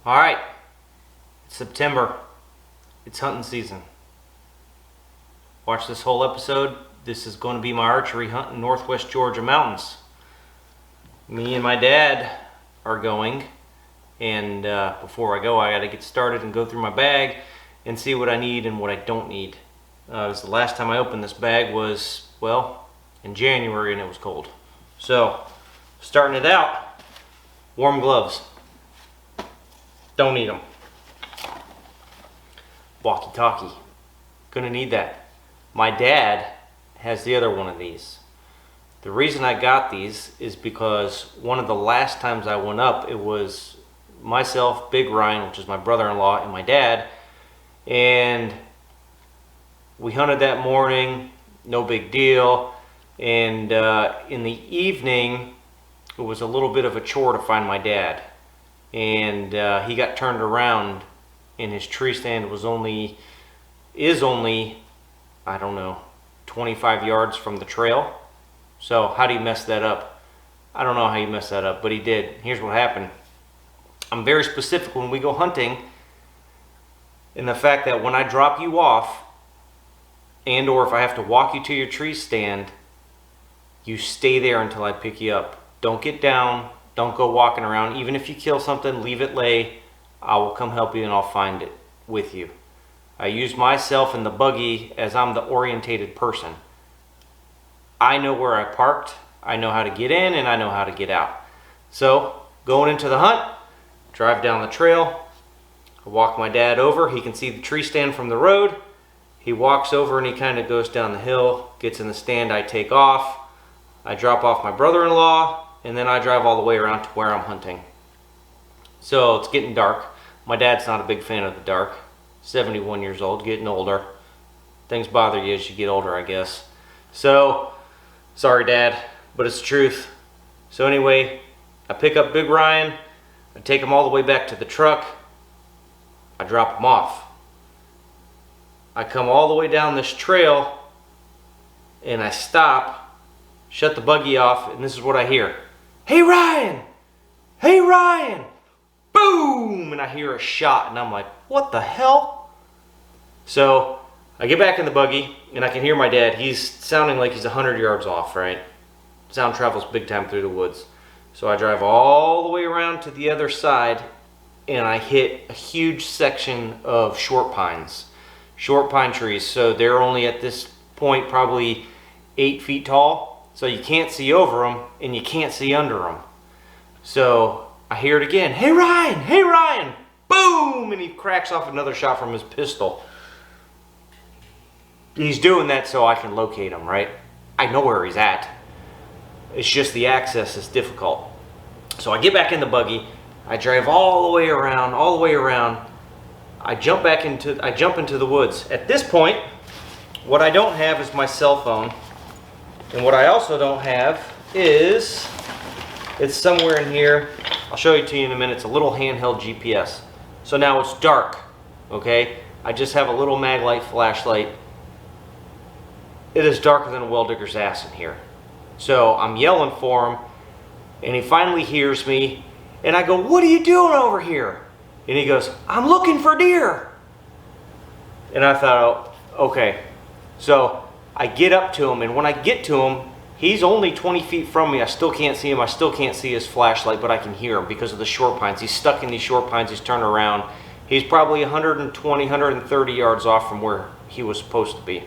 All right, it's September. It's hunting season. Watch this whole episode. This is going to be my archery hunt in Northwest Georgia mountains. Me and my dad are going, and before I go, I got to get started and go through my bag and see what I need and what I don't need. It was the last time I opened this bag was, well, in January, and it was cold. So, starting it out, warm gloves. Don't need them. Walkie-talkie. Gonna need that. My dad has the other one of these. The reason I got these is because one of the last times I went up, it was myself, Big Ryan, which is my brother-in-law, and my dad, and we hunted that morning, no big deal, and in the evening, it was a little bit of a chore to find my dad, and he got turned around, and his tree stand is only, I don't know, 25 yards from the trail. So how do you mess that up? I don't know how you mess that up, but he did. Here's what happened. I'm very specific when we go hunting in the fact that when I drop you off, and or if I have to walk you to your tree stand, you stay there until I pick you up. Don't get down, don't go walking around. Even if you kill something, leave it lay. I will come help you and I'll find it with you. I use myself in the buggy as I'm the orientated person. I know where I parked, I know how to get in, and I know how to get out. So, going into the hunt, drive down the trail, I walk my dad over, he can see the tree stand from the road. He walks over and he kind of goes down the hill, gets in the stand, I take off. I drop off my brother-in-law, and then I drive all the way around to where I'm hunting. So, it's getting dark. My dad's not a big fan of the dark. 71 years old, getting older. Things bother you as you get older, I guess. So, sorry Dad, but it's the truth. So anyway, I pick up Big Ryan, I take him all the way back to the truck, I drop him off. I come all the way down this trail, and I stop, shut the buggy off, and this is what I hear. Hey Ryan! Hey Ryan! Boom! And I hear a shot, and I'm like, what the hell? So I get back in the buggy, and I can hear my dad. He's sounding like he's 100 yards off, right? Sound travels big time through the woods. So I drive all the way around to the other side, and I hit a huge section of short pines. Short pine trees. So they're only at this point probably 8 feet tall. So you can't see over them, and you can't see under them. So I hear it again. Hey Ryan! Hey Ryan! Boom! And he cracks off another shot from his pistol. He's doing that so I can locate him, right? I know where he's at. It's just the access is difficult. So I get back in the buggy. I drive all the way around, I jump into the woods. At this point, what I don't have is my cell phone. And what I also don't have is, it's somewhere in here. I'll show it to you in a minute. It's a little handheld GPS. So now it's dark, okay? I just have a little Maglite flashlight. It is darker than a well digger's ass in here. So I'm yelling for him, and he finally hears me, and I go, what are you doing over here? And he goes, I'm looking for deer. And I thought, oh, okay. So I get up to him, and when I get to him, he's only 20 feet from me. I still can't see him. I still can't see his flashlight, but I can hear him because of the short pines. He's stuck in these short pines. He's turned around. He's probably 120, 130 yards off from where he was supposed to be.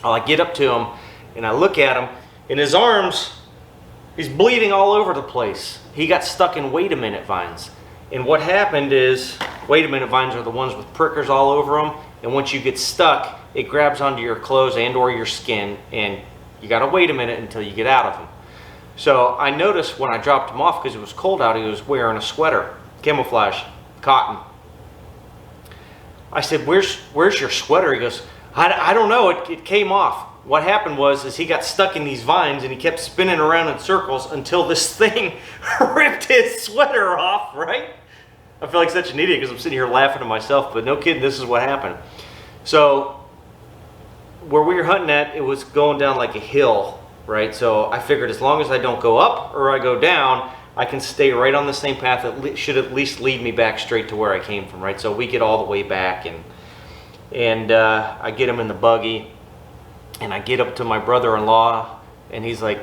Well, I get up to him, and I look at him. In his arms, he's bleeding all over the place. He got stuck in wait a minute vines. And what happened is, wait a minute vines are the ones with prickers all over them. And once you get stuck, it grabs onto your clothes and or your skin, and you gotta wait a minute until you get out of them. So I noticed when I dropped him off, because it was cold out, he was wearing a sweater, camouflage, cotton. I said, where's your sweater? He goes, I don't know, it came off. What happened was he got stuck in these vines, and he kept spinning around in circles until this thing ripped his sweater off, right? I feel like such an idiot because I'm sitting here laughing to myself, but no kidding, this is what happened. So where we were hunting at, it was going down like a hill, right? So I figured as long as I don't go up or I go down, I can stay right on the same path that should at least lead me back straight to where I came from, right? So we get all the way back, and I get him in the buggy, and I get up to my brother-in-law, and he's like,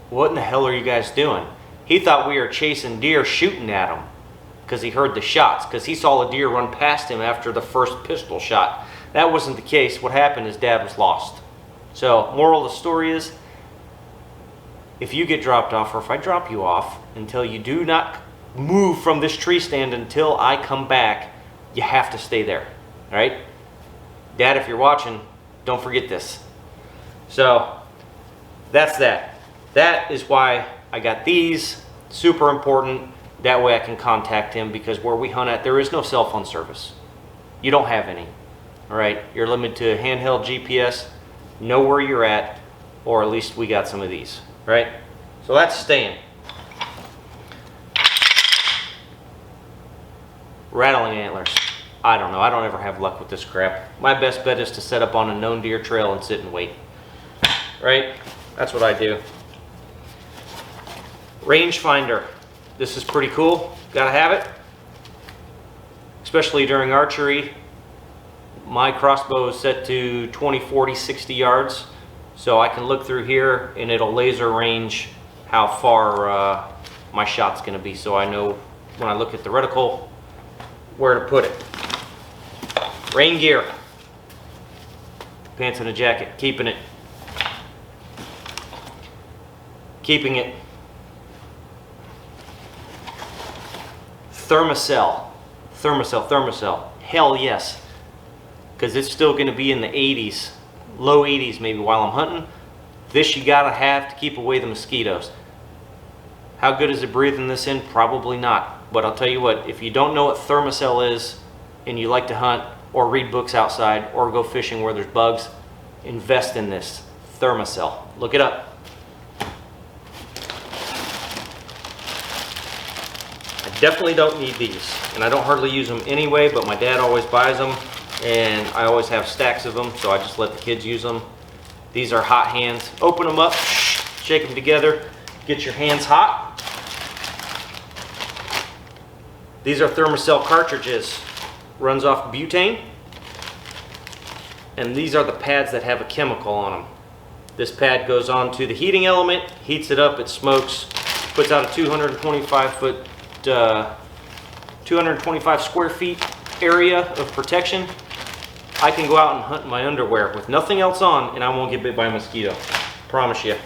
what in the hell are you guys doing? He thought we were chasing deer, shooting at him, because he heard the shots, because he saw a deer run past him after the first pistol shot. That wasn't the case. What happened is Dad was lost. So moral of the story is, if you get dropped off, or if I drop you off, until you do not move from this tree stand until I come back, you have to stay there, all right? Dad, if you're watching, don't forget this. So that's that. That is why I got these, super important. That way I can contact him, because where we hunt at, there is no cell phone service. You don't have any, all right? You're limited to handheld GPS, know where you're at, or at least we got some of these, right? So that's staying. Rattling antlers. I don't know. I don't ever have luck with this crap. My best bet is to set up on a known deer trail and sit and wait. Right? That's what I do. Rangefinder. This is pretty cool. Gotta have it. Especially during archery. My crossbow is set to 20, 40, 60 yards. So I can look through here and it'll laser range how far my shot's gonna be. So I know when I look at the reticle where to put it. Rain gear. Pants and a jacket. Keeping it. Keeping it. Thermacell. Thermacell. Hell yes. Because it's still going to be in the 80s. Low 80s maybe while I'm hunting. This you gotta have to keep away the mosquitoes. How good is it breathing this in? Probably not. But I'll tell you what, if you don't know what Thermacell is and you like to hunt or read books outside or go fishing where there's bugs, invest in this Thermacell. Look it up. I definitely don't need these, and I don't hardly use them anyway, but my dad always buys them and I always have stacks of them, so I just let the kids use them. These are hot hands. Open them up, shake them together, get your hands hot. These are Thermacell cartridges. Runs off butane. And these are the pads that have a chemical on them. This pad goes on to the heating element, heats it up, it smokes, puts out a 225 square feet area of protection. I can go out and hunt in my underwear with nothing else on and I won't get bit by a mosquito. Promise you.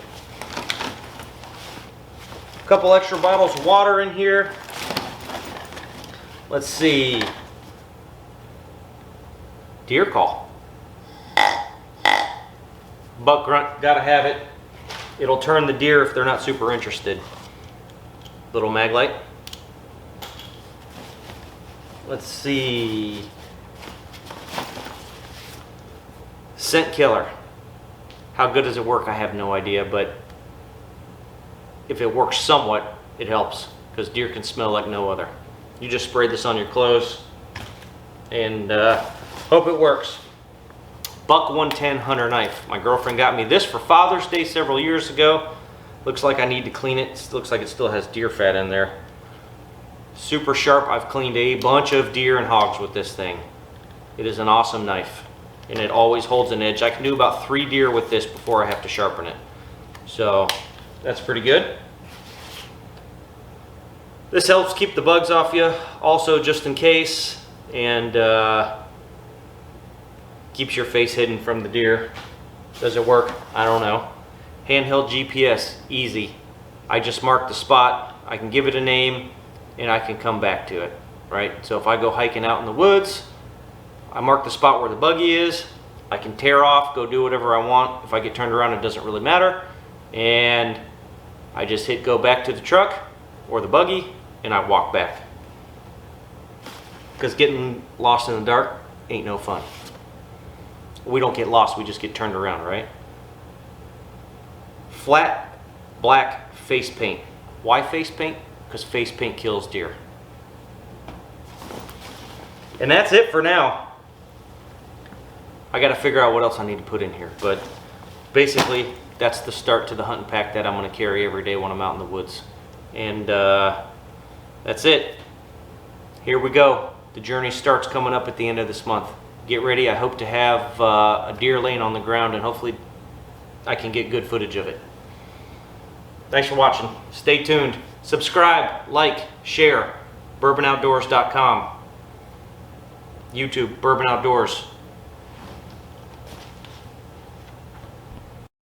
A couple extra bottles of water in here. Let's see. Deer call. Buck grunt, gotta have it. It'll turn the deer if they're not super interested. Little mag light. Let's see. Scent killer. How good does it work? I have no idea, but if it works somewhat, it helps, because deer can smell like no other. You just spray this on your clothes and hope it works. Buck 110 hunter knife. My girlfriend got me this for Father's Day several years ago. Looks like I need to clean it. It looks like it still has deer fat in there. Super sharp. I've cleaned a bunch of deer and hogs with this thing. It is an awesome knife and it always holds an edge. I can do about 3 deer with this before I have to sharpen it. So that's pretty good. This helps keep the bugs off you, also just in case, and keeps your face hidden from the deer. Does it work? I don't know. Handheld GPS, easy. I just mark the spot, I can give it a name, and I can come back to it, right? So if I go hiking out in the woods, I mark the spot where the buggy is, I can tear off, go do whatever I want. If I get turned around, it doesn't really matter. And I just hit go back to the truck or the buggy, and I walk back. Because getting lost in the dark ain't no fun. We don't get lost, we just get turned around, right? Flat black face paint. Why face paint? Because face paint kills deer. And that's it for now. I got to figure out what else I need to put in here, but basically that's the start to the hunting pack that I'm going to carry every day when I'm out in the woods. And that's it. Here we go. The journey starts coming up at the end of this month. Get ready. I hope to have a deer laying on the ground, and hopefully I can get good footage of it. Thanks for watching. Stay tuned. Subscribe, like, share. BourbonOutdoors.com. YouTube, Bourbon Outdoors.